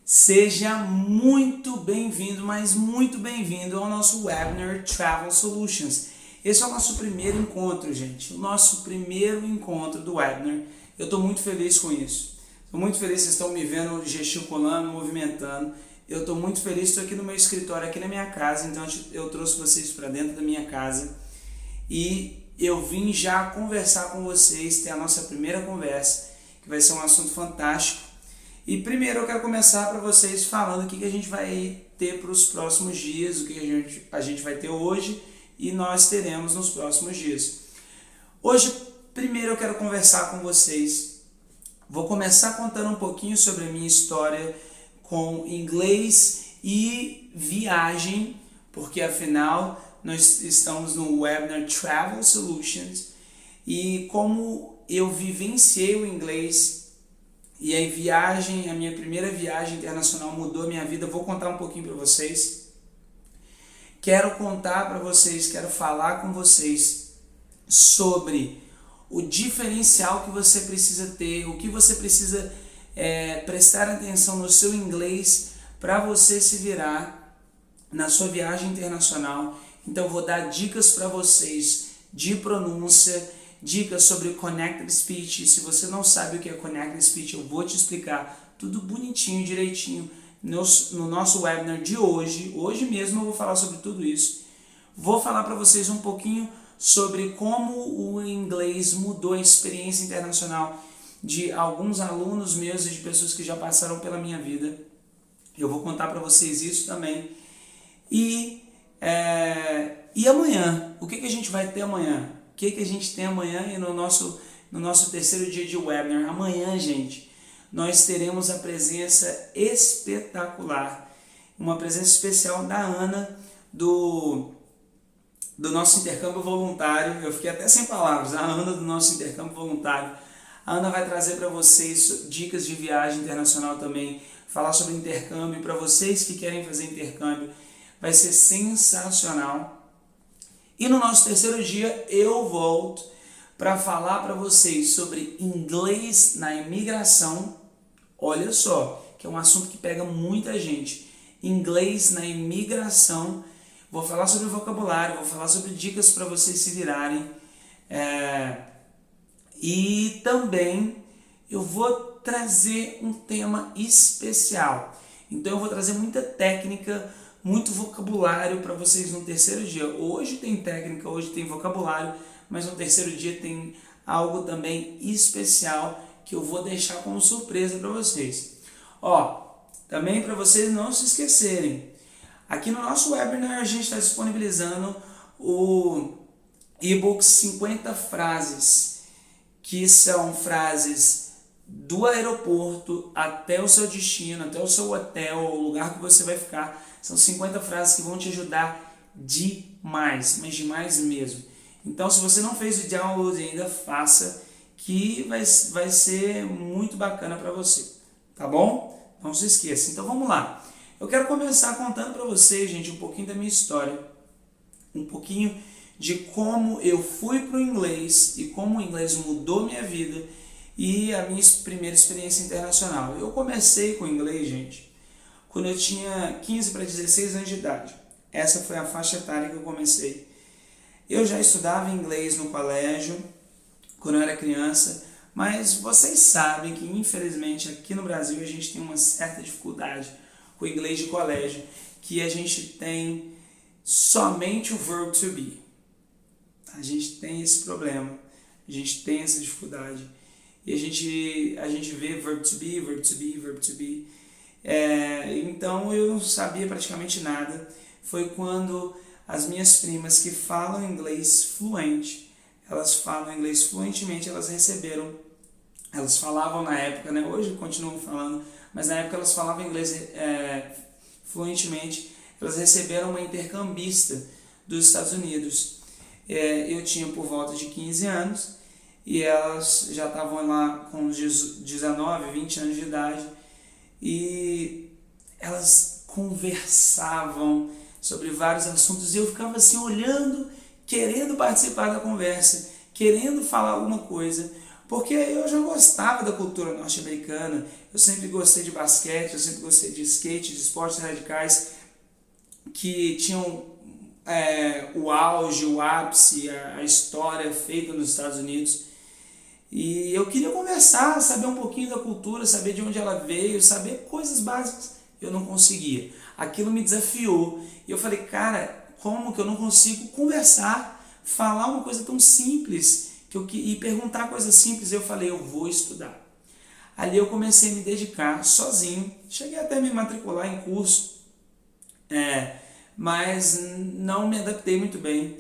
Seja muito bem-vindo, mas muito bem-vindo ao nosso webinar Travel Solutions. Esse é o nosso primeiro encontro, gente. O nosso primeiro encontro do webinar. Eu estou muito feliz com isso. Estou muito feliz, vocês estão me vendo gesticulando, movimentando. Eu estou muito feliz, estou aqui no meu escritório, aqui na minha casa, então eu trouxe vocês para dentro da minha casa. E eu vim já conversar com vocês, ter a nossa primeira conversa, que vai ser um assunto fantástico. E primeiro eu quero começar para vocês falando o que a gente vai ter para os próximos dias, o que a gente vai ter hoje e nós teremos nos próximos dias. Hoje, primeiro eu quero conversar com vocês. Vou começar contando um pouquinho sobre a minha história com inglês e viagem, porque afinal nós estamos no webinar Travel Solutions e como eu vivenciei o inglês. E a minha primeira viagem internacional mudou a minha vida. Vou contar um pouquinho para vocês. Quero contar para vocês, quero falar com vocês sobre o diferencial que você precisa ter, o que você precisa prestar atenção no seu inglês para você se virar na sua viagem internacional. Então vou dar dicas para vocês de pronúncia, dicas sobre Connected Speech. Se você não sabe o que é Connected Speech, eu vou te explicar tudo bonitinho, direitinho no nosso webinar de hoje. Hoje mesmo eu vou falar sobre tudo isso. Vou falar para vocês um pouquinho sobre como o inglês mudou a experiência internacional de alguns alunos meus e de pessoas que já passaram pela minha vida. Eu vou contar para vocês isso também. E amanhã? O que a gente vai ter amanhã? O que a gente tem amanhã e no nosso terceiro dia de webinar? Amanhã, gente, nós teremos a presença espetacular, uma presença especial da Ana, do nosso intercâmbio voluntário. Eu fiquei até sem palavras. A Ana do nosso intercâmbio voluntário. A Ana vai trazer para vocês dicas de viagem internacional também, falar sobre intercâmbio para vocês que querem fazer intercâmbio. Vai ser sensacional. E no nosso terceiro dia eu volto para falar para vocês sobre inglês na imigração. Olha só, que é um assunto que pega muita gente. Inglês na imigração. Vou falar sobre vocabulário, vou falar sobre dicas para vocês se virarem. E também eu vou trazer um tema especial. Então eu vou trazer muita técnica, muito vocabulário para vocês no terceiro dia. Hoje tem técnica, hoje tem vocabulário, mas no terceiro dia tem algo também especial que eu vou deixar como surpresa para vocês. Também para vocês não se esquecerem, aqui no nosso webinar a gente está disponibilizando o e-book 50 frases, que são frases do aeroporto até o seu destino, até o seu hotel, o lugar que você vai ficar. São 50 frases que vão te ajudar demais, mas demais mesmo. Então, se você não fez o download ainda, faça, que vai ser muito bacana para você, tá bom? Não se esqueça. Então, vamos lá. Eu quero começar contando para vocês, gente, um pouquinho da minha história, um pouquinho de como eu fui para o inglês e como o inglês mudou minha vida e a minha primeira experiência internacional. Eu comecei com o inglês, gente, quando eu tinha 15 para 16 anos de idade. Essa foi a faixa etária que eu comecei. Eu já estudava inglês no colégio, quando eu era criança, mas vocês sabem que, infelizmente, aqui no Brasil a gente tem uma certa dificuldade com o inglês de colégio, que a gente tem somente o verb to be. A gente tem esse problema, a gente tem essa dificuldade. E a gente vê verb to be, verb to be, verb to be. Então eu não sabia praticamente nada. Foi quando as minhas primas que falam inglês fluente, elas falam inglês fluentemente, elas falavam na época, né? Hoje continuam falando, mas na época elas falavam inglês fluentemente. Elas receberam uma intercambista dos Estados Unidos. Eu tinha por volta de 15 anos e elas já estavam lá com 19, 20 anos de idade. E elas conversavam sobre vários assuntos e eu ficava assim olhando, querendo participar da conversa, querendo falar alguma coisa, Porque eu já gostava da cultura norte-americana, eu sempre gostei de basquete, eu sempre gostei de skate, de esportes radicais que tinham o auge, o ápice, a história feita nos Estados Unidos. E eu queria conversar, saber um pouquinho da cultura, saber de onde ela veio, saber coisas básicas. Eu não conseguia. Aquilo me desafiou. E eu falei, cara, como que eu não consigo conversar, falar uma coisa tão simples e perguntar coisas simples? Eu falei, eu vou estudar. Ali eu comecei a me dedicar sozinho. Cheguei até a me matricular em curso, mas não me adaptei muito bem.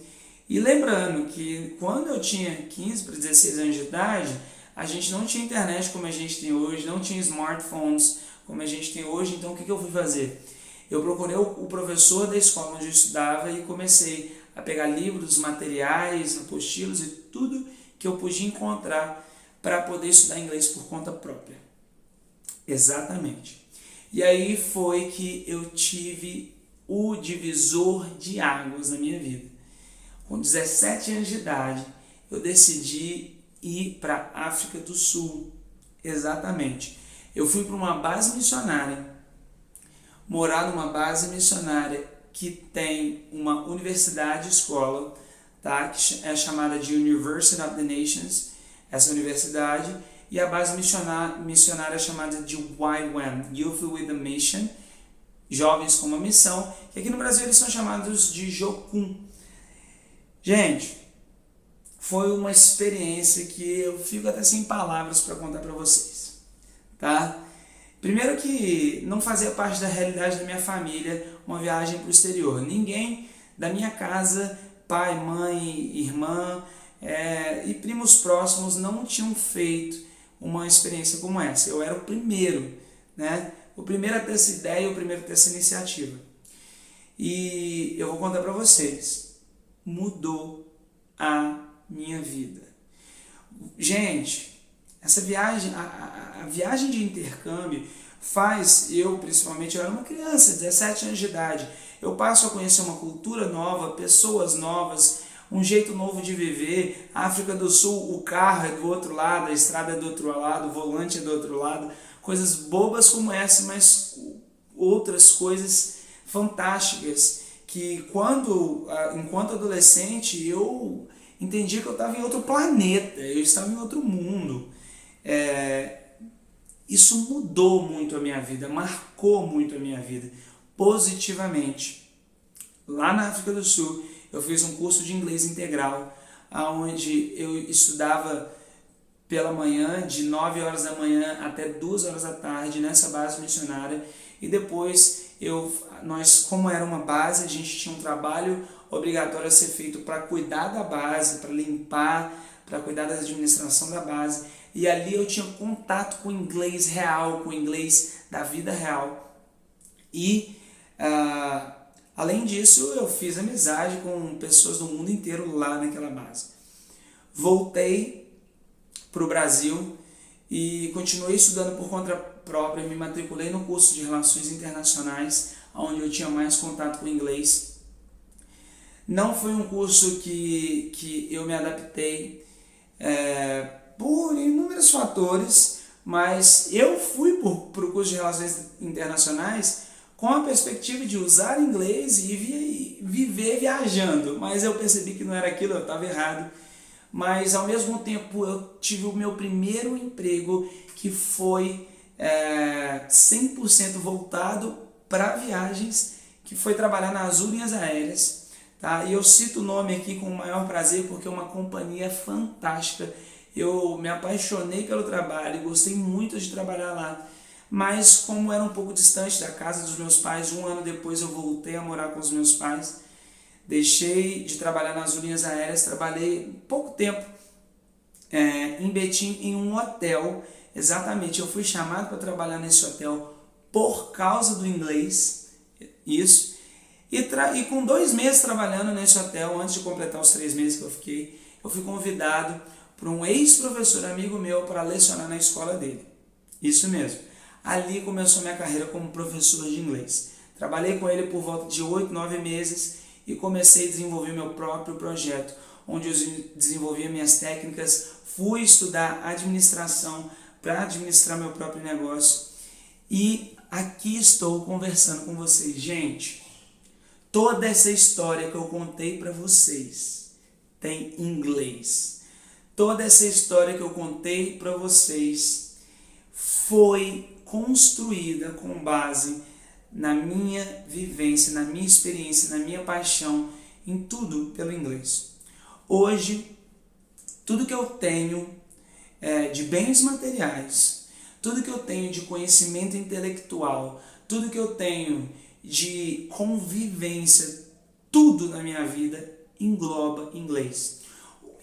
E lembrando que quando eu tinha 15 para 16 anos de idade, a gente não tinha internet como a gente tem hoje, não tinha smartphones como a gente tem hoje. Então o que eu fui fazer? Eu procurei o professor da escola onde eu estudava e comecei a pegar livros, materiais, apostilas e tudo que eu podia encontrar para poder estudar inglês por conta própria. Exatamente. E aí foi que eu tive o divisor de águas na minha vida. Com 17 anos de idade, eu decidi ir para a África do Sul. Exatamente. Eu fui para uma base missionária, morar numa base missionária que tem uma universidade escola, tá? Que é chamada de University of the Nations, essa universidade, e a base missionária é chamada de YWAM, Youth with a Mission, Jovens com uma Missão, que aqui no Brasil eles são chamados de Jocum. Gente, foi uma experiência que eu fico até sem palavras para contar para vocês, tá? Primeiro que não fazia parte da realidade da minha família uma viagem para o exterior. Ninguém da minha casa, pai, mãe, irmã e primos próximos não tinham feito uma experiência como essa. Eu era o primeiro, né? O primeiro a ter essa ideia, o primeiro a ter essa iniciativa. E eu vou contar para vocês. Mudou a minha vida. Gente, essa viagem, a viagem de intercâmbio principalmente, eu era uma criança, 17 anos de idade, eu passo a conhecer uma cultura nova, pessoas novas, um jeito novo de viver. A África do Sul, o carro é do outro lado, a estrada é do outro lado, o volante é do outro lado, coisas bobas como essa, mas outras coisas fantásticas, que enquanto adolescente, eu entendi que eu estava em outro planeta, eu estava em outro mundo. Isso mudou muito a minha vida, marcou muito a minha vida, positivamente. Lá na África do Sul, eu fiz um curso de inglês integral, onde eu estudava pela manhã, de 9 horas da manhã até 2 horas da tarde, nessa base missionária, e depois nós, como era uma base, a gente tinha um trabalho obrigatório a ser feito para cuidar da base, para limpar, para cuidar da administração da base, e ali eu tinha contato com o inglês real, com o inglês da vida real. E além disso, eu fiz amizade com pessoas do mundo inteiro lá naquela base. Voltei para o Brasil e continuei estudando por conta própria, me matriculei no curso de Relações Internacionais, onde eu tinha mais contato com o inglês. Não foi um curso que eu me adaptei por inúmeros fatores, mas eu fui para o curso de Relações Internacionais com a perspectiva de usar inglês e viver viajando, mas eu percebi que não era aquilo, eu estava errado. Mas ao mesmo tempo eu tive o meu primeiro emprego, que foi 100% voltado para viagens, que foi trabalhar na Azul Linhas Aéreas, tá? E eu cito o nome aqui com o maior prazer porque é uma companhia fantástica. Eu me apaixonei pelo trabalho, gostei muito de trabalhar lá, mas como era um pouco distante da casa dos meus pais, 1 ano depois eu voltei a morar com os meus pais. Deixei de trabalhar nas linhas aéreas, trabalhei pouco tempo em Betim, em um hotel. Exatamente, eu fui chamado para trabalhar nesse hotel por causa do inglês, isso. E com 2 meses trabalhando nesse hotel, antes de completar os 3 meses que eu fiquei, eu fui convidado por um ex-professor amigo meu para lecionar na escola dele. Isso mesmo. Ali começou minha carreira como professor de inglês. Trabalhei com ele por volta de 8, 9 meses, e comecei a desenvolver meu próprio projeto, onde eu desenvolvia minhas técnicas, fui estudar administração para administrar meu próprio negócio e aqui estou conversando com vocês. Gente, toda essa história que eu contei para vocês tem inglês. Toda essa história que eu contei para vocês foi construída com base na minha vivência, na minha experiência, na minha paixão, em tudo pelo inglês. Hoje, tudo que eu tenho de bens materiais, tudo que eu tenho de conhecimento intelectual, tudo que eu tenho de convivência, tudo na minha vida engloba inglês.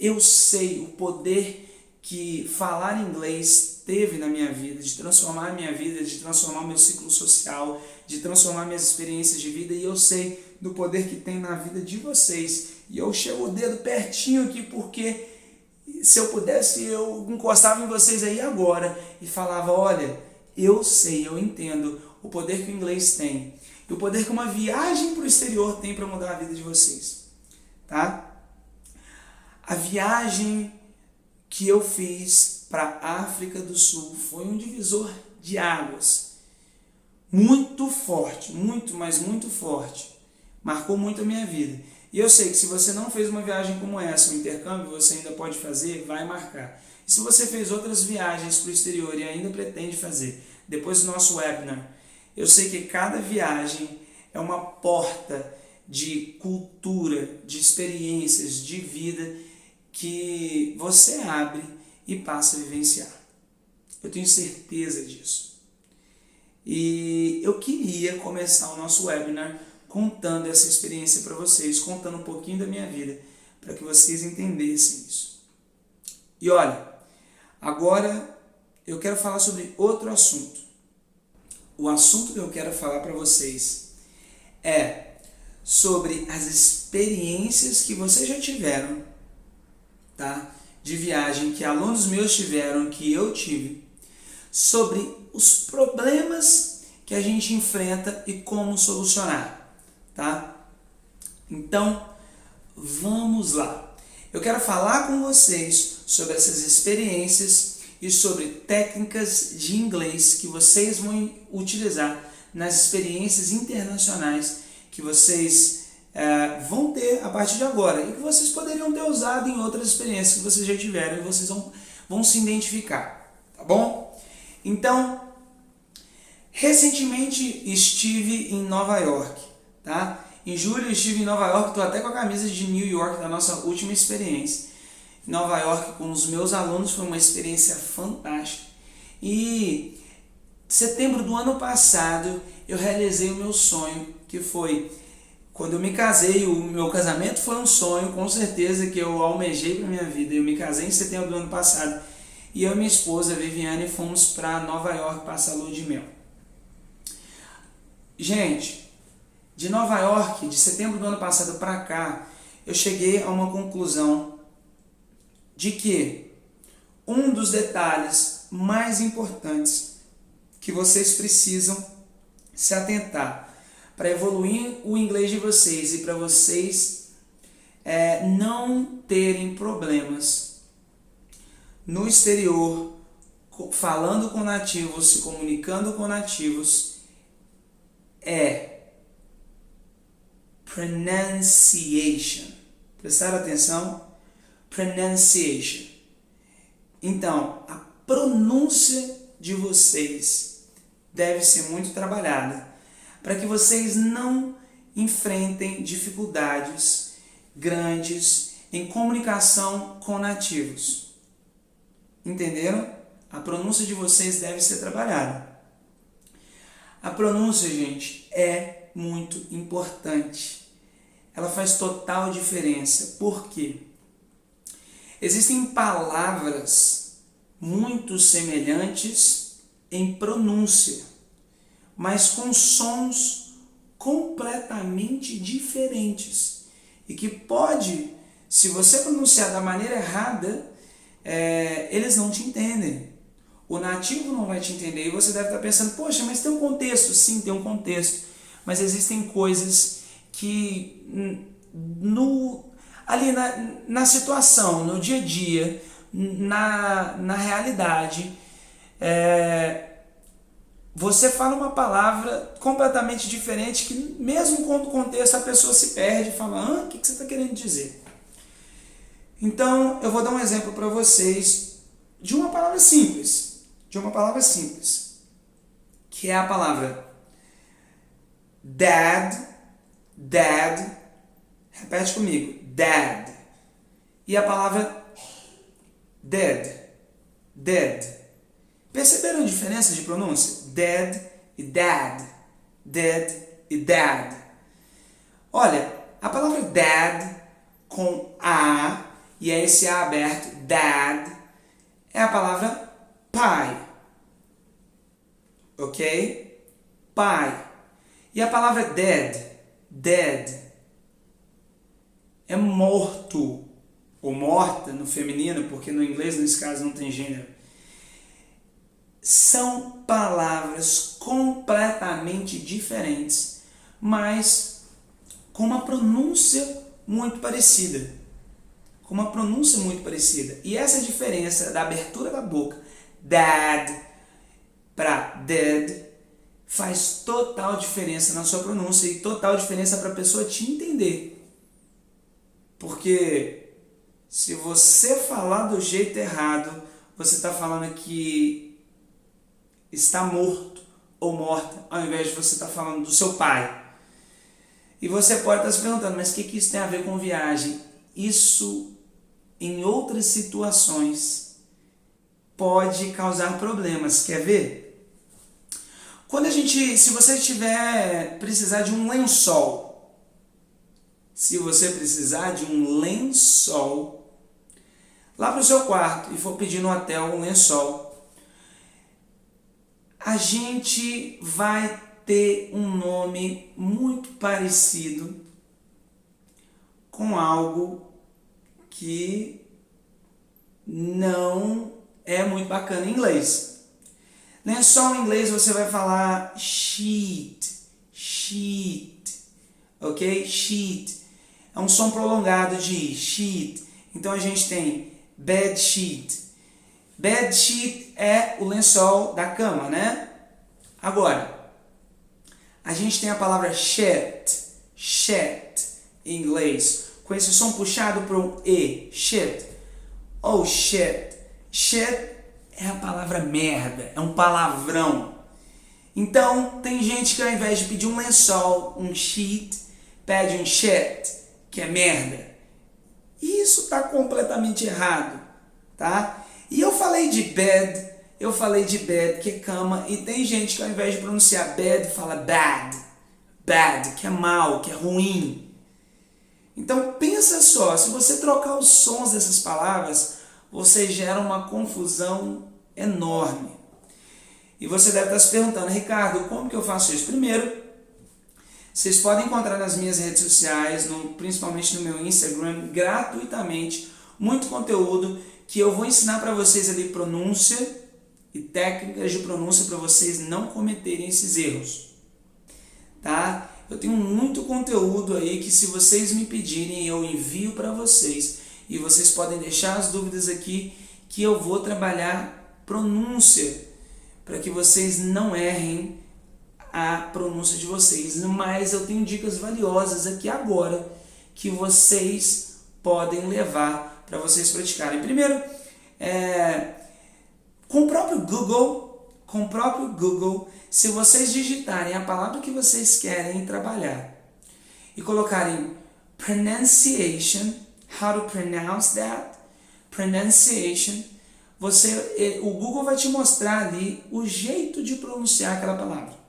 Eu sei o poder que falar inglês teve na minha vida, de transformar a minha vida, de transformar o meu ciclo social, de transformar minhas experiências de vida, e eu sei do poder que tem na vida de vocês. E eu chego o dedo pertinho aqui porque se eu pudesse, eu encostava em vocês aí agora e falava, olha, eu sei, eu entendo o poder que o inglês tem e o poder que uma viagem para o exterior tem para mudar a vida de vocês, tá? A viagem que eu fiz para a África do Sul foi um divisor de águas muito forte, muito, mas muito forte. Marcou muito a minha vida. E eu sei que se você não fez uma viagem como essa, um intercâmbio, você ainda pode fazer, vai marcar. E se você fez outras viagens para o exterior e ainda pretende fazer, depois do nosso webinar, eu sei que cada viagem é uma porta de cultura, de experiências, de vida que você abre e passa a vivenciar. Eu tenho certeza disso. E eu queria começar o nosso webinar contando essa experiência para vocês, contando um pouquinho da minha vida, para que vocês entendessem isso. E olha, agora eu quero falar sobre outro assunto. O assunto que eu quero falar para vocês é sobre as experiências que vocês já tiveram, tá? De viagem, que alunos meus tiveram, que eu tive, sobre os problemas que a gente enfrenta e como solucionar. Tá? Então, vamos lá. Eu quero falar com vocês sobre essas experiências e sobre técnicas de inglês que vocês vão utilizar nas experiências internacionais que vocês vão ter a partir de agora e que vocês poderiam ter usado em outras experiências que vocês já tiveram e vocês vão se identificar, tá bom? Então, recentemente estive em Nova York. Tá? Em julho eu estive em Nova York, estou até com a camisa de New York da nossa última experiência. Em Nova York com os meus alunos foi uma experiência fantástica. E setembro do ano passado eu realizei o meu sonho, que foi quando eu me casei. O meu casamento foi um sonho, com certeza, que eu almejei para minha vida. Eu me casei em setembro do ano passado e eu e minha esposa Viviane fomos para Nova York passar a lua de mel. Gente, de Nova York, de setembro do ano passado para cá, eu cheguei a uma conclusão de que um dos detalhes mais importantes que vocês precisam se atentar para evoluir o inglês de vocês e para vocês não terem problemas no exterior, falando com nativos, se comunicando com nativos, é pronunciation. Prestaram atenção? Pronunciation. Então, a pronúncia de vocês deve ser muito trabalhada para que vocês não enfrentem dificuldades grandes em comunicação com nativos. Entenderam? A pronúncia de vocês deve ser trabalhada. A pronúncia, gente, é muito importante. Ela faz total diferença. Por quê? Existem palavras muito semelhantes em pronúncia, mas com sons completamente diferentes. E que pode, se você pronunciar da maneira errada, eles não te entendem. O nativo não vai te entender e você deve estar pensando, poxa, mas tem um contexto. Sim, tem um contexto. Mas existem coisas que ali na situação, no dia a dia, na realidade, você fala uma palavra completamente diferente que mesmo com o contexto a pessoa se perde e fala, o que você está querendo dizer? Então eu vou dar um exemplo para vocês de uma palavra simples, que é a palavra dad, repete comigo, dad, e a palavra dead. Perceberam a diferença de pronúncia? Dead e dad. Olha, a palavra dad com A, e é esse A aberto, dad, é a palavra pai. Ok? Pai. E a palavra dead, é morto, ou morta no feminino, porque no inglês, nesse caso, não tem gênero. São palavras completamente diferentes, mas com uma pronúncia muito parecida. E essa diferença da abertura da boca, dad, para dead, faz total diferença na sua pronúncia e total diferença para a pessoa te entender. Porque se você falar do jeito errado, você está falando que está morto ou morta, ao invés de você estar falando do seu pai. E você pode estar se perguntando, mas o que isso tem a ver com viagem? Isso, em outras situações, pode causar problemas. Quer ver? Se você precisar de um lençol, lá para o seu quarto e for pedir no hotel um lençol, a gente vai ter um nome muito parecido com algo que não é muito bacana em inglês. Lençol em inglês você vai falar sheet, ok? Sheet. É um som prolongado de sheet. Então a gente tem bed sheet. Bed sheet é o lençol da cama, né? Agora, a gente tem a palavra shed em inglês, com esse som puxado para um E, shed. Oh, shed. Shed é a palavra merda, é um palavrão. Então, tem gente que ao invés de pedir um lençol, um sheet, pede um shed, que é merda. E isso está completamente errado, tá? E eu falei de bed, que é cama, e tem gente que ao invés de pronunciar bed, fala bad, que é mal, que é ruim. Então pensa só, se você trocar os sons dessas palavras, você gera uma confusão enorme. E você deve estar se perguntando, Ricardo, como que eu faço isso? Primeiro, vocês podem encontrar nas minhas redes sociais, principalmente no meu Instagram, gratuitamente, muito conteúdo que eu vou ensinar para vocês ali pronúncia e técnicas de pronúncia para vocês não cometerem esses erros, tá? Eu tenho muito conteúdo aí que se vocês me pedirem eu envio para vocês e vocês podem deixar as dúvidas aqui que eu vou trabalhar pronúncia para que vocês não errem a pronúncia de vocês, mas eu tenho dicas valiosas aqui agora que vocês podem levar para vocês praticarem. Primeiro, com o próprio Google, se vocês digitarem a palavra que vocês querem trabalhar e colocarem pronunciation, how to pronounce that, pronunciation, o Google vai te mostrar ali o jeito de pronunciar aquela palavra.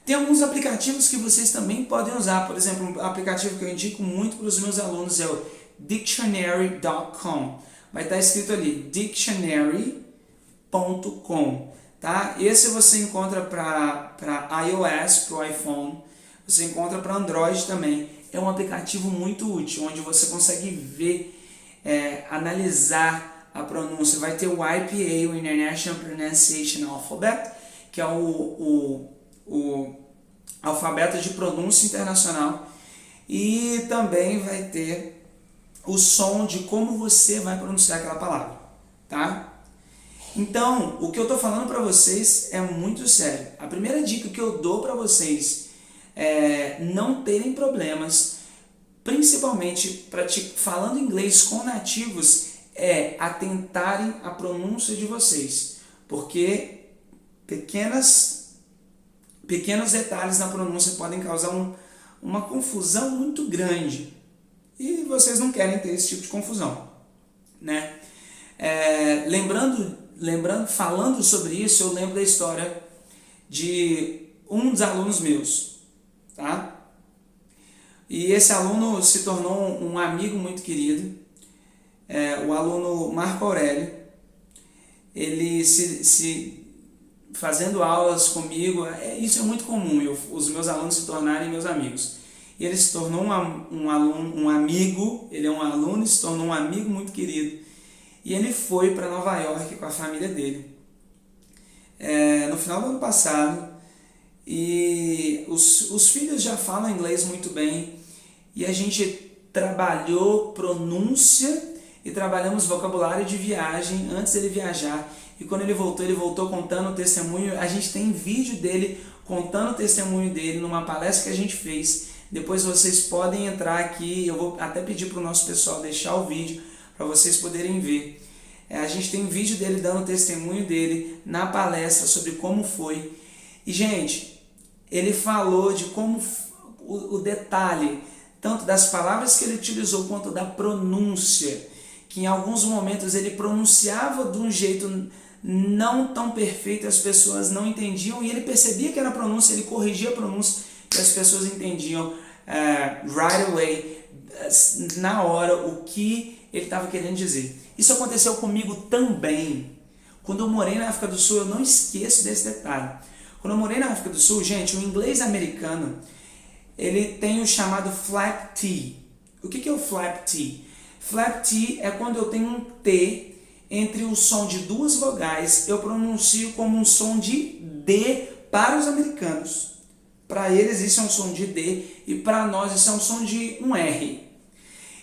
Tem alguns aplicativos que vocês também podem usar, por exemplo, um aplicativo que eu indico muito para os meus alunos é o dictionary.com. Vai estar escrito ali, dictionary.com, tá? Esse você encontra para iOS, para o iPhone, você encontra para Android também. É um aplicativo muito útil, onde você consegue ver, analisar a pronúncia. Vai ter o IPA, o International Pronunciation Alphabet, que é o alfabeto de pronúncia internacional. e também vai ter o som de como você vai pronunciar aquela palavra, tá? Então, o que eu estou falando para vocês é muito sério. A primeira dica que eu dou para vocês é não terem problemas, principalmente falando inglês com nativos, é atentarem a pronúncia de vocês, porque pequenos detalhes na pronúncia podem causar uma confusão muito grande e vocês não querem ter esse tipo de confusão, né? Falando sobre isso, eu lembro da história de um dos alunos meus, tá? E esse aluno se tornou um amigo muito querido, o aluno Marco Aurélio. Ele fazendo aulas comigo, isso é muito comum, os meus alunos se tornarem meus amigos. E ele se tornou um amigo, ele é um aluno e se tornou um amigo muito querido. E ele foi para Nova York com a família dele no final do ano passado. E os filhos já falam inglês muito bem. E a gente trabalhou pronúncia e trabalhamos vocabulário de viagem antes dele viajar. E quando ele voltou contando o testemunho. A gente tem vídeo dele contando o testemunho dele numa palestra que a gente fez. Depois vocês podem entrar aqui, eu vou até pedir para o nosso pessoal deixar o vídeo para vocês poderem ver. A gente tem um vídeo dele dando o testemunho dele na palestra sobre como foi. E, gente, ele falou de como o detalhe, tanto das palavras que ele utilizou quanto da pronúncia, que em alguns momentos ele pronunciava de um jeito não tão perfeito, as pessoas não entendiam, e ele percebia que era a pronúncia, ele corrigia a pronúncia, e as pessoas entendiam right away, na hora, o que ele estava querendo dizer. Isso aconteceu comigo também. Quando eu morei na África do Sul, eu não esqueço desse detalhe. Quando eu morei na África do Sul, gente, o inglês americano, ele tem o chamado flap T. O que é o flap T? Flap T é quando eu tenho um T entre o som de duas vogais, eu pronuncio como um som de D para os americanos. Para eles isso é um som de D e para nós isso é um som de um R.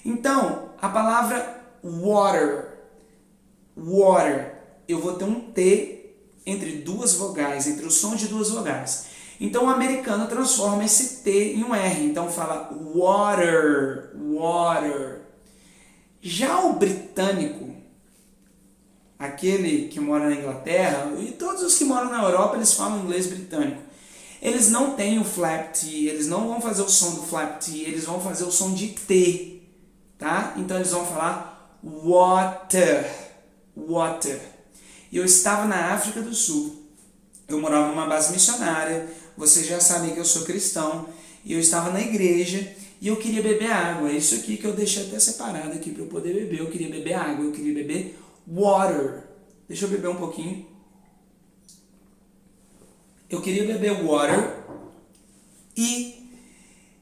Então, a palavra water, eu vou ter um T entre duas vogais, entre o som de duas vogais. Então o americano transforma esse T em um R, então fala water. Já o britânico, aquele que mora na Inglaterra, e todos os que moram na Europa, eles falam inglês britânico. Eles não têm o flap T, eles não vão fazer o som do flap T, eles vão fazer o som de T, tá? Então eles vão falar water. E eu estava na África do Sul, eu morava numa base missionária, vocês já sabem que eu sou cristão, e eu estava na igreja, e eu queria beber água. É isso aqui que eu deixei até separado aqui para eu poder beber. Eu queria beber água, eu queria beber water. Deixa eu beber um pouquinho. Eu queria beber water e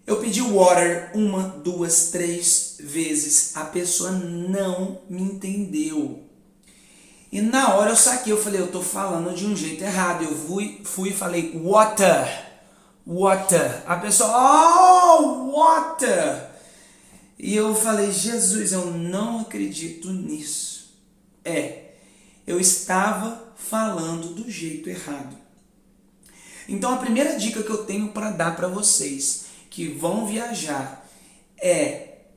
eu pedi water 1, 2, 3 vezes. A pessoa não me entendeu. E na hora eu saquei, eu falei, eu tô falando de um jeito errado. Eu fui e falei water. A pessoa, oh, water. E eu falei, Jesus, eu não acredito nisso. Eu estava falando do jeito errado. Então a primeira dica que eu tenho para dar para vocês que vão viajar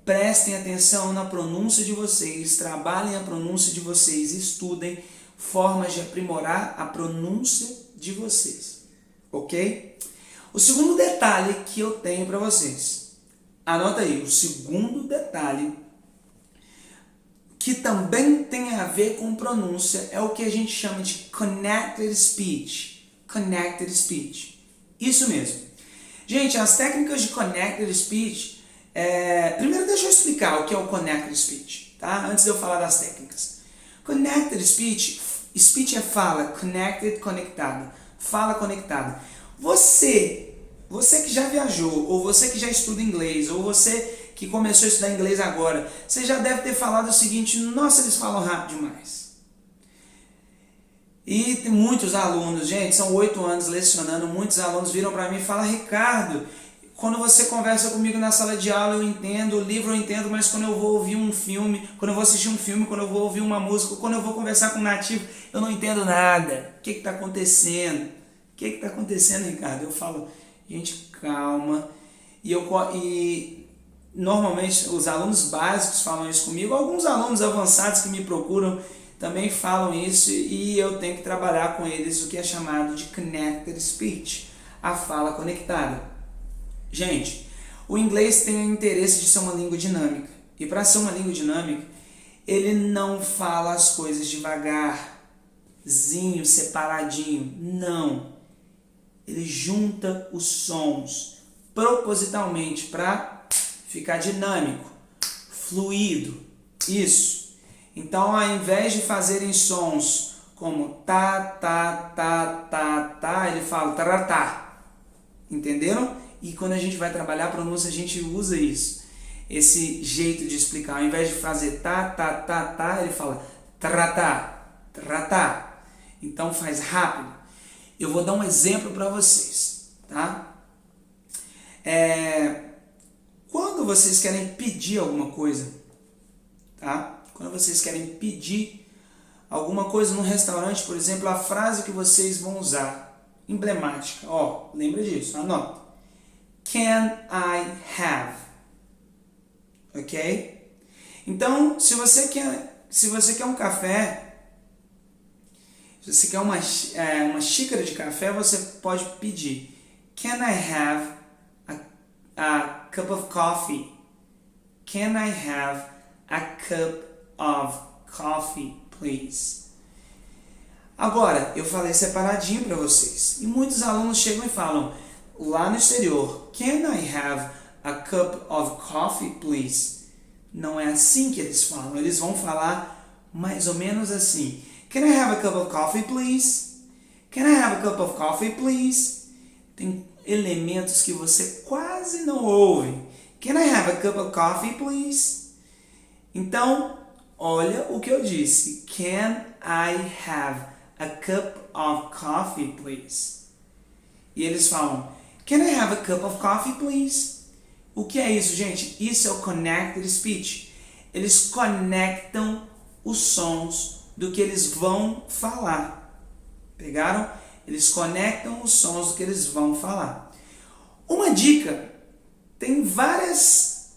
prestem atenção na pronúncia de vocês, trabalhem a pronúncia de vocês, estudem formas de aprimorar a pronúncia de vocês, ok? O segundo detalhe que eu tenho para vocês, anota aí, o segundo detalhe que também tem a ver com pronúncia é o que a gente chama de connected speech. Connected speech. Isso mesmo. Gente, as técnicas de connected speech, primeiro deixa eu explicar o que é o connected speech, tá? Antes de eu falar das técnicas. Connected speech é fala, connected, conectada. Fala conectada. Você que já viajou, ou você que já estuda inglês, ou você que começou a estudar inglês agora, você já deve ter falado o seguinte, nossa, eles falam rápido demais. E tem muitos alunos, gente, são 8 anos lecionando, muitos alunos viram para mim e falam, Ricardo, Quando você conversa comigo na sala de aula, eu entendo, o livro eu entendo, mas quando eu vou ouvir um filme, quando eu vou assistir um filme, quando eu vou ouvir uma música, quando eu vou conversar com um nativo, eu não entendo nada. O que está acontecendo? O que está acontecendo, Ricardo? Eu falo, gente, calma. E normalmente os alunos básicos falam isso comigo, alguns alunos avançados que me procuram também falam isso, e eu tenho que trabalhar com eles o que é chamado de connected speech, a fala conectada. Gente, o inglês tem o interesse de ser uma língua dinâmica. E para ser uma língua dinâmica, ele não fala as coisas devagarzinho, separadinho. Não. Ele junta os sons propositalmente para ficar dinâmico, fluido. Isso. Então, ao invés de fazerem sons como tá, ele fala taratá. Entenderam? E quando a gente vai trabalhar a pronúncia, a gente usa isso. Esse jeito de explicar. Ao invés de fazer tá, ele fala tratá. Então faz rápido. Eu vou dar um exemplo para vocês, tá? Quando vocês querem pedir alguma coisa, tá? Quando vocês querem pedir alguma coisa num restaurante, por exemplo, a frase que vocês vão usar, emblemática, ó, lembra disso, anota. Can I have? Ok? Então, se você quer um café, se você quer uma xícara de café, você pode pedir Can I have a cup of coffee? Can I have a cup of coffee, please? Agora, eu falei separadinho para vocês. E muitos alunos chegam e falam lá no exterior, Can I have a cup of coffee, please? Não é assim que eles falam. Eles vão falar mais ou menos assim. Can I have a cup of coffee, please? Can I have a cup of coffee, please? Tem elementos que você quase não ouve. Can I have a cup of coffee, please? Então, olha o que eu disse. Can I have a cup of coffee, please? E eles falam, Can I have a cup of coffee, please? O que é isso, gente? Isso é o connected speech. Eles conectam os sons do que eles vão falar. Pegaram? Eles conectam os sons do que eles vão falar. Uma dica, tem vários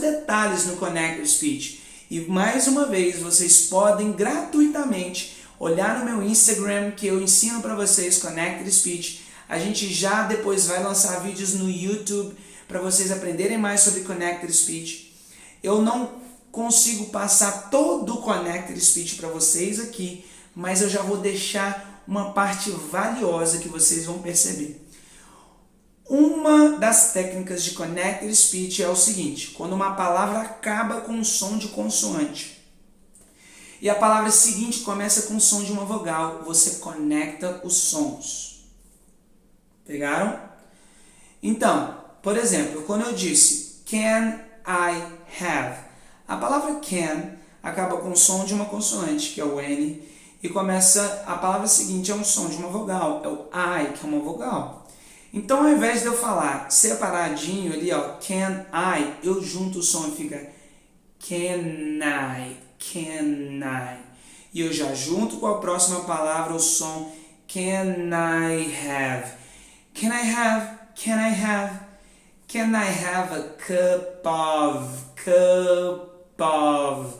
detalhes no connected speech. E mais uma vez, vocês podem gratuitamente olhar no meu Instagram, que eu ensino para vocês connected speech. A gente já depois vai lançar vídeos no YouTube para vocês aprenderem mais sobre connected speech. Eu não consigo passar todo o connected speech para vocês aqui, mas eu já vou deixar uma parte valiosa que vocês vão perceber. Uma das técnicas de connected speech é o seguinte, quando uma palavra acaba com um som de consoante e a palavra seguinte começa com o som de uma vogal, você conecta os sons. Pegaram? Então, por exemplo, quando eu disse Can I have? A palavra can acaba com o som de uma consoante, que é o N, e começa, a palavra seguinte é um som de uma vogal, é o I, que é uma vogal. Então, ao invés de eu falar separadinho ali, ó, can I, eu junto o som e fica can I. E eu já junto com a próxima palavra o som can I have? Can I have a cup of?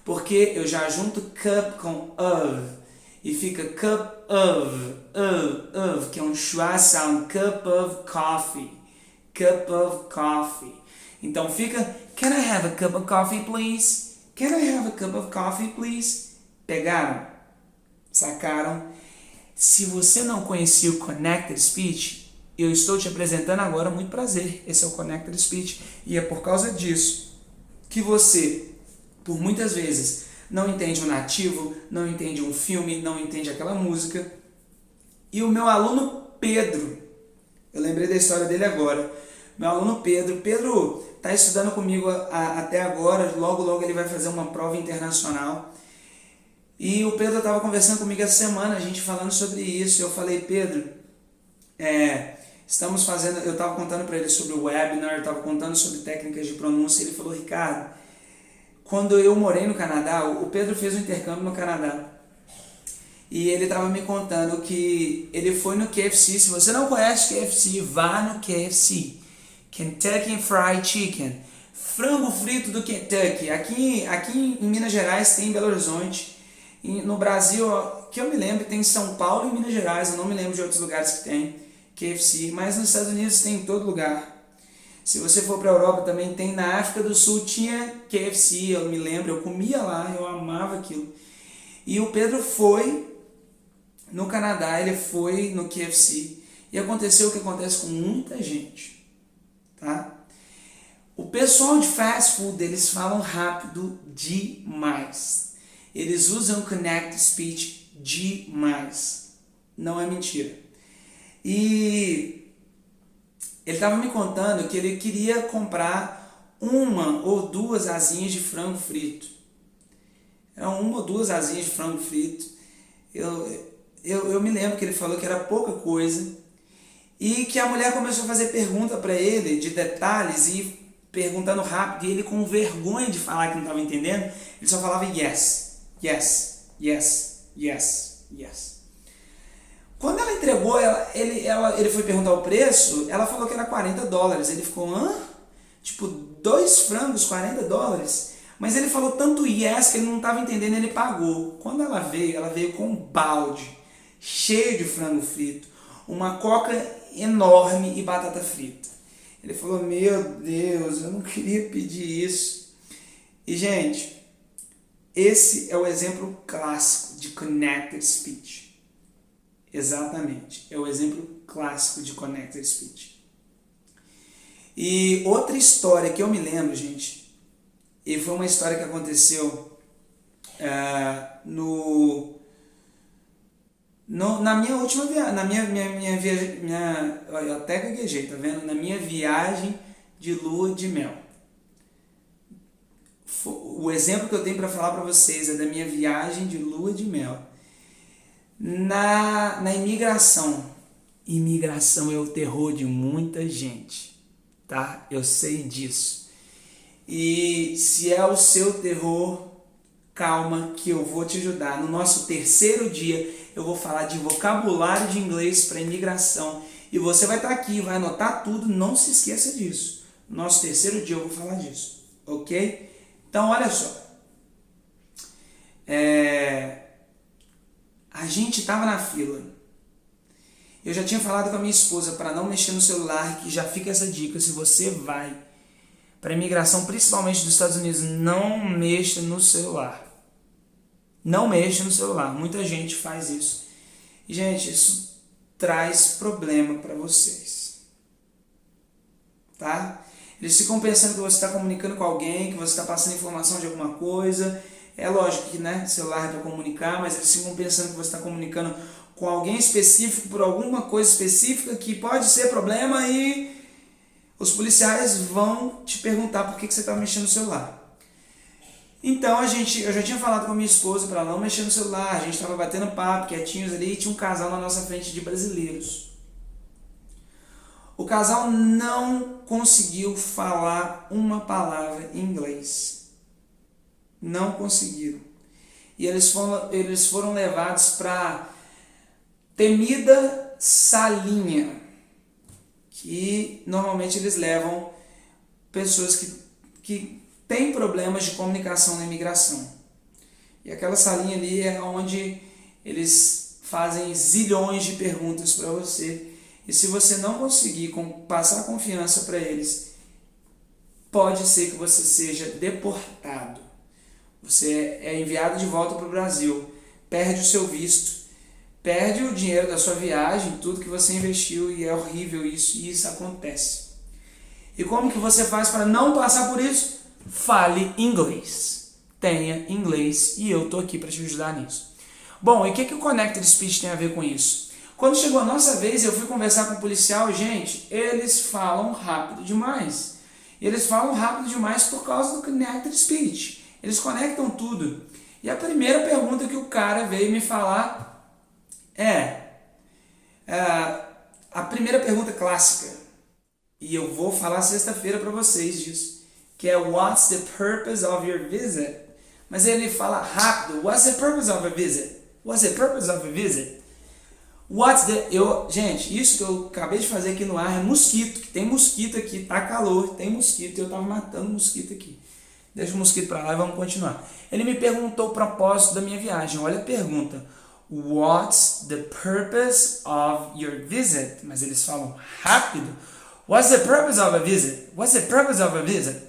Porque eu já junto cup com of e fica cup of, que é um schwa sound, cup of coffee. Então fica Can I have a cup of coffee, please? Can I have a cup of coffee, please? Pegaram? Sacaram? Se você não conhecia o Connected Speech, eu estou te apresentando agora, muito prazer. Esse é o Connected Speech e é por causa disso que você, por muitas vezes, não entende um nativo, não entende um filme, não entende aquela música. E o meu aluno Pedro, eu lembrei da história dele agora, meu aluno Pedro está estudando comigo até agora, logo ele vai fazer uma prova internacional. E o Pedro estava conversando comigo essa semana, a gente falando sobre isso. Eu falei, Pedro, eu estava contando para ele sobre o webinar, estava contando sobre técnicas de pronúncia, e ele falou, Ricardo, quando eu morei no Canadá, o Pedro fez um intercâmbio no Canadá, e ele estava me contando que ele foi no KFC. Se você não conhece KFC, vá no KFC, Kentucky Fried Chicken, frango frito do Kentucky. Aqui em Minas Gerais tem em Belo Horizonte, e no Brasil, que eu me lembro, tem em São Paulo e Minas Gerais, eu não me lembro de outros lugares que tem KFC, mas nos Estados Unidos tem em todo lugar. Se você for para a Europa também tem, na África do Sul tinha KFC, eu me lembro, eu comia lá, eu amava aquilo. E o Pedro foi no Canadá, ele foi no KFC, e aconteceu o que acontece com muita gente, tá? O pessoal de fast food, eles falam rápido demais. Eles usam connected speech demais. Não é mentira. E ele estava me contando que ele queria comprar 1 ou 2 asinhas de frango frito. Eram 1 ou 2 asinhas de frango frito. Eu me lembro que ele falou que era pouca coisa. E que a mulher começou a fazer pergunta para ele de detalhes e perguntando rápido, e ele com vergonha de falar que não estava entendendo, ele só falava yes, yes, yes, yes, yes. Quando ela entregou, ele foi perguntar o preço, ela falou que era $40. Ele ficou, hã? Tipo, 2 frangos, $40? Mas ele falou tanto yes que ele não estava entendendo, ele pagou. Quando ela veio com um balde cheio de frango frito, uma coca enorme e batata frita. Ele falou, meu Deus, eu não queria pedir isso. E, gente, esse é o exemplo clássico de connected speech. Exatamente, é o exemplo clássico de connected speech. E outra história que eu me lembro, gente, e foi uma história que aconteceu na minha última viagem, eu até gaguejei, tá vendo? Na minha viagem de lua de mel. O exemplo que eu tenho para falar para vocês é da minha viagem de lua de mel. Na imigração. Imigração é o terror de muita gente, tá? Eu sei disso. E se é o seu terror, calma que eu vou te ajudar. No nosso terceiro dia, eu vou falar de vocabulário de inglês para imigração. E você vai estar aqui, vai anotar tudo, não se esqueça disso. No nosso terceiro dia eu vou falar disso, ok? Então, olha só. A gente estava na fila. Eu já tinha falado com a minha esposa para não mexer no celular, que já fica essa dica, se você vai para imigração, principalmente dos Estados Unidos, não mexa no celular. Não mexa no celular. Muita gente faz isso. E, gente, isso traz problema para vocês. Tá? Eles ficam pensando que você está comunicando com alguém, que você está passando informação de alguma coisa. É lógico que, né, celular é para comunicar, mas eles ficam pensando que você está comunicando com alguém específico por alguma coisa específica que pode ser problema, e os policiais vão te perguntar por que você está mexendo no celular. Então eu já tinha falado com a minha esposa para não mexer no celular, a gente estava batendo papo, quietinhos ali, e tinha um casal na nossa frente de brasileiros. O casal não conseguiu falar uma palavra em inglês. Não conseguiram. E eles foram levados para temida salinha, que normalmente eles levam pessoas que têm problemas de comunicação na imigração. E aquela salinha ali é onde eles fazem zilhões de perguntas para você. E se você não conseguir passar confiança para eles, pode ser que você seja deportado. Você é enviado de volta para o Brasil, perde o seu visto, perde o dinheiro da sua viagem, tudo que você investiu, e é horrível isso, e isso acontece. E como que você faz para não passar por isso? Fale inglês. Tenha inglês, e eu estou aqui para te ajudar nisso. Bom, e o que o Connected Speech tem a ver com isso? Quando chegou a nossa vez, eu fui conversar com o policial, gente, eles falam rápido demais. E eles falam rápido demais por causa do Connected Speech. Eles conectam tudo. E a primeira pergunta que o cara veio me falar A primeira pergunta clássica, e eu vou falar sexta-feira para vocês disso, que é What's the purpose of your visit? Mas ele fala rápido. What's the purpose of a visit? What's the purpose of a visit? Gente, isso que eu acabei de fazer aqui no ar é mosquito, que tem mosquito aqui, tá calor, tem mosquito, e eu tava matando mosquito aqui. Deixa o mosquito para lá e vamos continuar. Ele me perguntou o propósito da minha viagem. Olha a pergunta. What's the purpose of your visit? Mas eles falam rápido. What's the purpose of a visit? What's the purpose of a visit?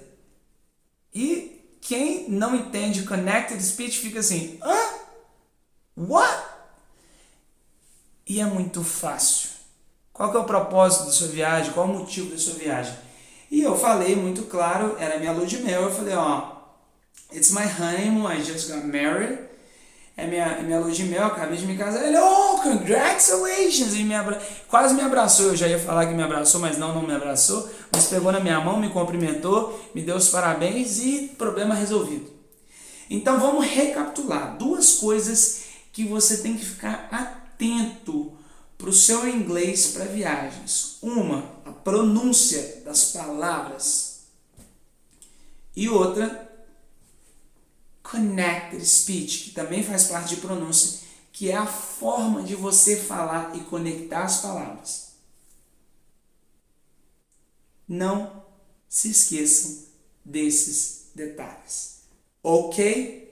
E quem não entende connected speech fica assim, hã? What? E é muito fácil. Qual que é o propósito da sua viagem? Qual o motivo da sua viagem? E eu falei muito claro, era minha lua de mel, eu falei, it's my honeymoon, I just got married. É minha lua de mel, acabei de me casar. Ele, congratulations! E quase me abraçou, eu já ia falar que me abraçou, mas não me abraçou. Mas pegou na minha mão, me cumprimentou, me deu os parabéns e problema resolvido. Então vamos recapitular. 2 coisas que você tem que ficar atento para o seu inglês para viagens. Uma, a pronúncia das palavras. E outra, connected speech, que também faz parte de pronúncia, que é a forma de você falar e conectar as palavras. Não se esqueçam desses detalhes. Ok?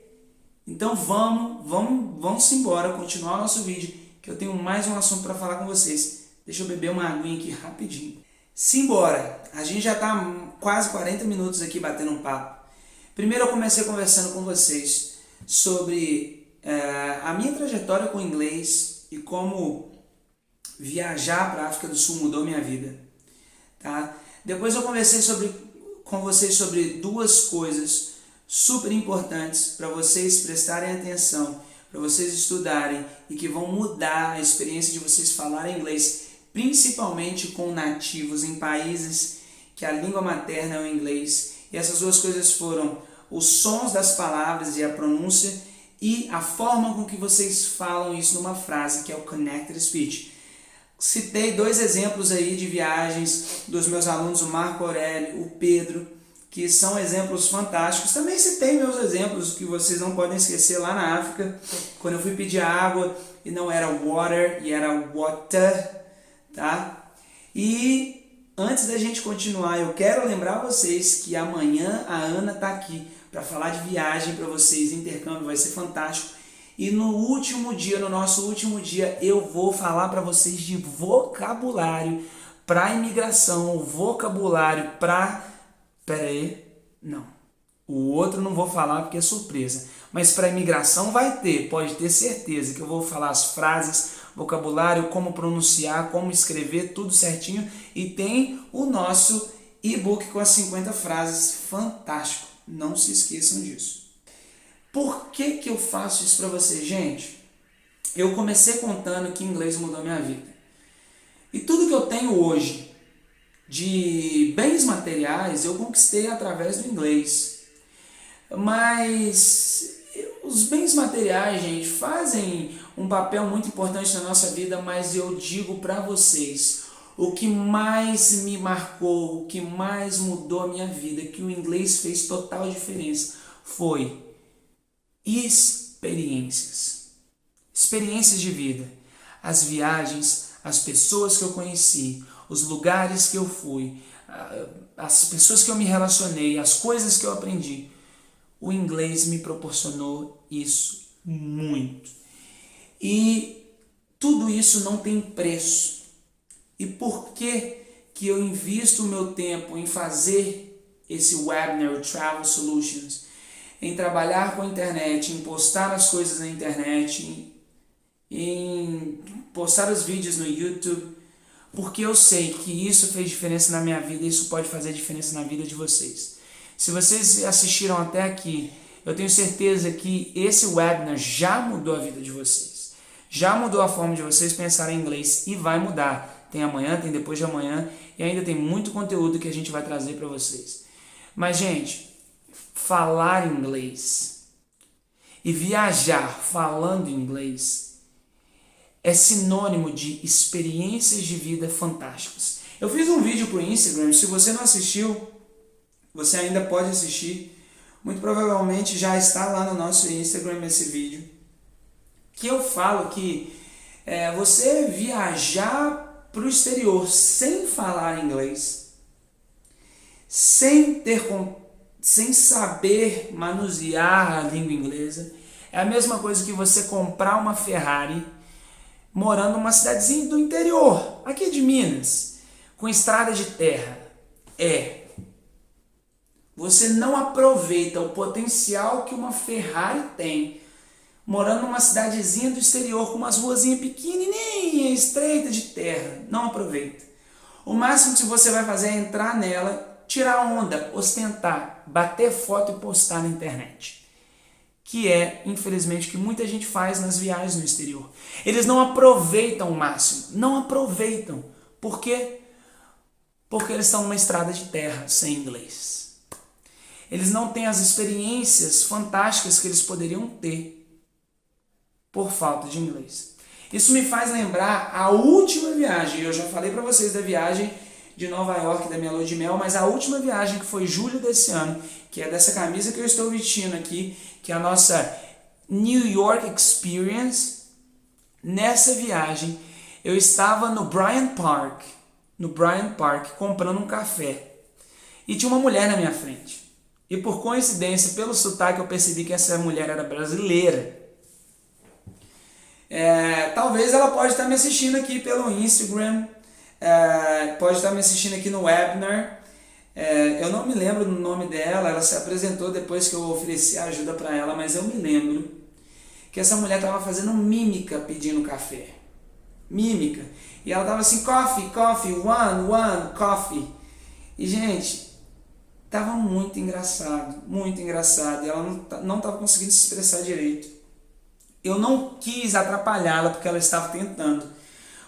Então vamos embora, continuar o nosso vídeo, que eu tenho mais um assunto para falar com vocês. Deixa eu beber uma aguinha aqui rapidinho. Simbora! A gente já está quase 40 minutos aqui batendo um papo. Primeiro eu comecei conversando com vocês sobre a minha trajetória com o inglês e como viajar para a África do Sul mudou minha vida. Tá? Depois eu conversei com vocês sobre 2 coisas super importantes para vocês prestarem atenção, para vocês estudarem e que vão mudar a experiência de vocês falarem inglês, principalmente com nativos em países que a língua materna é o inglês. E essas 2 coisas foram os sons das palavras e a pronúncia e a forma com que vocês falam isso numa frase, que é o connected speech. Citei 2 exemplos aí de viagens dos meus alunos, o Marco Aurélio, o Pedro, que são exemplos fantásticos. Também citei meus exemplos que vocês não podem esquecer lá na África, quando eu fui pedir água e não era water e era water, tá? E antes da gente continuar, eu quero lembrar vocês que amanhã a Ana está aqui para falar de viagem para vocês, intercâmbio, vai ser fantástico. E no nosso último dia, eu vou falar para vocês de vocabulário para imigração, vocabulário para... Não. O outro não vou falar porque é surpresa. Mas para imigração vai ter, pode ter certeza que eu vou falar as frases, vocabulário, como pronunciar, como escrever, tudo certinho. E tem o nosso e-book com as 50 frases, fantástico. Não se esqueçam disso. Por que eu faço isso para vocês, gente? Eu comecei contando que inglês mudou a minha vida. E tudo que eu tenho hoje de bens materiais eu conquistei através do inglês. Mas os bens materiais, gente, fazem um papel muito importante na nossa vida, mas eu digo para vocês, o que mais me marcou, o que mais mudou a minha vida, que o inglês fez total diferença, foi experiências. Experiências de vida. As viagens, as pessoas que eu conheci, os lugares que eu fui, as pessoas que eu me relacionei, as coisas que eu aprendi. O inglês me proporcionou isso muito. E tudo isso não tem preço. E por que eu invisto o meu tempo em fazer esse webinar, o Travel Solutions, em trabalhar com a internet, em postar as coisas na internet, em postar os vídeos no YouTube? Porque eu sei que isso fez diferença na minha vida e isso pode fazer diferença na vida de vocês. Se vocês assistiram até aqui, eu tenho certeza que esse webinar já mudou a vida de vocês. Já mudou a forma de vocês pensarem em inglês e vai mudar. Tem amanhã, tem depois de amanhã e ainda tem muito conteúdo que a gente vai trazer para vocês. Mas, gente, falar inglês e viajar falando inglês é sinônimo de experiências de vida fantásticas. Eu fiz um vídeo para o Instagram, se você não assistiu, você ainda pode assistir. Muito provavelmente já está lá no nosso Instagram esse vídeo. Que eu falo que você viajar para o exterior sem falar inglês, sem saber manusear a língua inglesa, é a mesma coisa que você comprar uma Ferrari morando numa cidadezinha do interior, aqui de Minas, com estrada de terra. Você não aproveita o potencial que uma Ferrari tem, morando numa cidadezinha do exterior, com umas ruazinhas pequenininhas, estreitas de terra. Não aproveita. O máximo que você vai fazer é entrar nela, tirar onda, ostentar, bater foto e postar na internet. Que é, infelizmente, o que muita gente faz nas viagens no exterior. Eles não aproveitam o máximo. Não aproveitam. Por quê? Porque eles estão numa estrada de terra, sem inglês. Eles não têm as experiências fantásticas que eles poderiam ter por falta de inglês. Isso me faz lembrar a última viagem. Eu já falei para vocês da viagem de Nova York, da minha lua de mel, mas a última viagem, que foi julho desse ano, que é dessa camisa que eu estou vestindo aqui, que é a nossa New York Experience. Nessa viagem, eu estava no Bryant Park, comprando um café. E tinha uma mulher na minha frente. E por coincidência, pelo sotaque, eu percebi que essa mulher era brasileira. Talvez ela pode estar me assistindo aqui pelo Instagram, pode estar me assistindo aqui no webinar. Eu não me lembro do nome dela, ela se apresentou depois que eu ofereci ajuda para ela, mas eu me lembro que essa mulher estava fazendo mímica pedindo café. Mímica. E ela estava assim, coffee, one, coffee. E, gente, estava muito engraçado. E ela não estava conseguindo se expressar direito. Eu não quis atrapalhá-la porque ela estava tentando.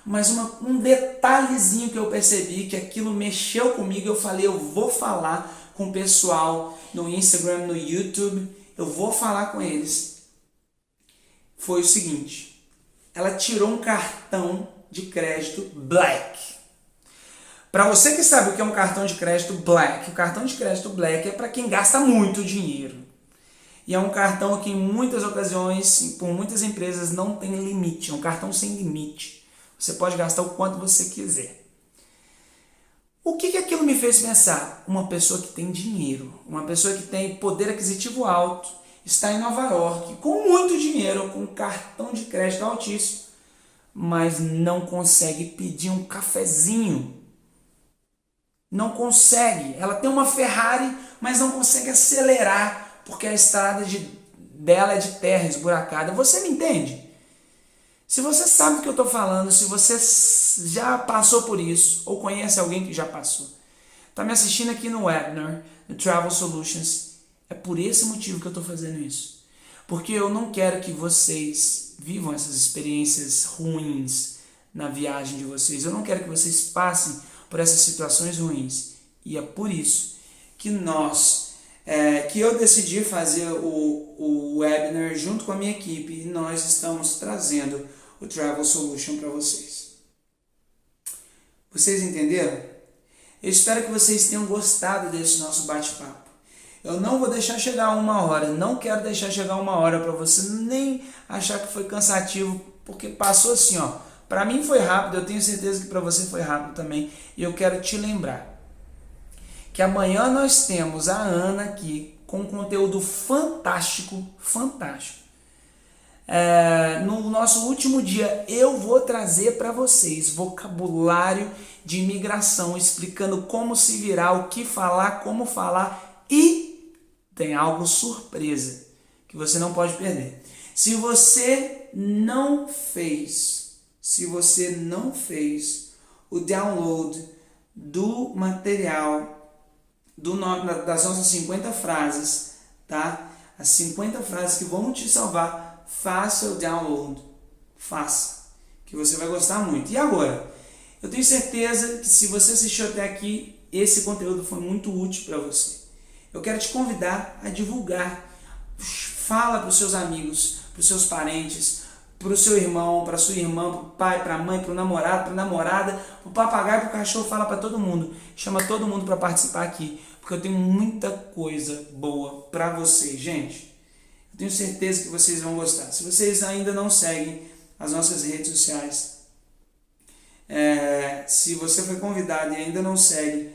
Mas um detalhezinho que eu percebi, que aquilo mexeu comigo, eu falei, eu vou falar com o pessoal no Instagram, no YouTube, eu vou falar com eles. Foi o seguinte, ela tirou um cartão de crédito Black. Para você que sabe o que é um cartão de crédito Black, o cartão de crédito Black é para quem gasta muito dinheiro. E é um cartão que em muitas ocasiões, por muitas empresas, não tem limite, é um cartão sem limite. Você pode gastar o quanto você quiser. O que aquilo me fez pensar? Uma pessoa que tem dinheiro, uma pessoa que tem poder aquisitivo alto, está em Nova York, com muito dinheiro, com um cartão de crédito altíssimo, mas não consegue pedir um cafezinho. Não consegue. Ela tem uma Ferrari, mas não consegue acelerar, porque a estrada dela é de terra esburacada. Você me entende? Se você sabe o que eu estou falando, se você já passou por isso, ou conhece alguém que já passou, está me assistindo aqui no webinar, no Travel Solutions, é por esse motivo que eu estou fazendo isso. Porque eu não quero que vocês vivam essas experiências ruins na viagem de vocês. Eu não quero que vocês passem por essas situações ruins. E é por isso que eu decidi fazer o webinar junto com a minha equipe e nós estamos trazendo o Travel Solution para vocês. Vocês entenderam? Eu espero que vocês tenham gostado desse nosso bate-papo. Eu não vou deixar chegar 1 hora, não quero deixar chegar 1 hora para você nem achar que foi cansativo, porque passou assim, ó. Para mim foi rápido, eu tenho certeza que para você foi rápido também. E eu quero te lembrar que amanhã nós temos a Ana aqui com um conteúdo fantástico. No nosso último dia eu vou trazer para vocês vocabulário de imigração, explicando como se virar, o que falar, como falar, e tem algo surpresa que você não pode perder. Se você não fez o download do material das nossas 50 frases, tá? As 50 frases que vão te salvar, faça o download. Faça, que você vai gostar muito. E agora, eu tenho certeza que se você assistiu até aqui, esse conteúdo foi muito útil para você. Eu quero te convidar a divulgar. Fala para os seus amigos, para os seus parentes, pro seu irmão, pra sua irmã, pro pai, pra mãe, pro namorado, pra namorada, pro papagaio, pro cachorro, fala pra todo mundo. Chama todo mundo pra participar aqui, porque eu tenho muita coisa boa pra vocês, gente. Eu tenho certeza que vocês vão gostar. Se vocês ainda não seguem as nossas redes sociais, se você foi convidado e ainda não segue,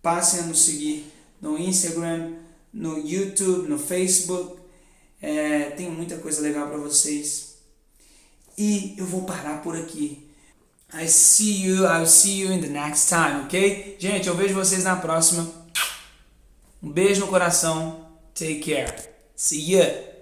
passem a nos seguir no Instagram, no YouTube, no Facebook. Tem muita coisa legal para vocês. E eu vou parar por aqui. I'll see you in the next time, ok? Gente, eu vejo vocês na próxima. Um beijo no coração. Take care. See ya.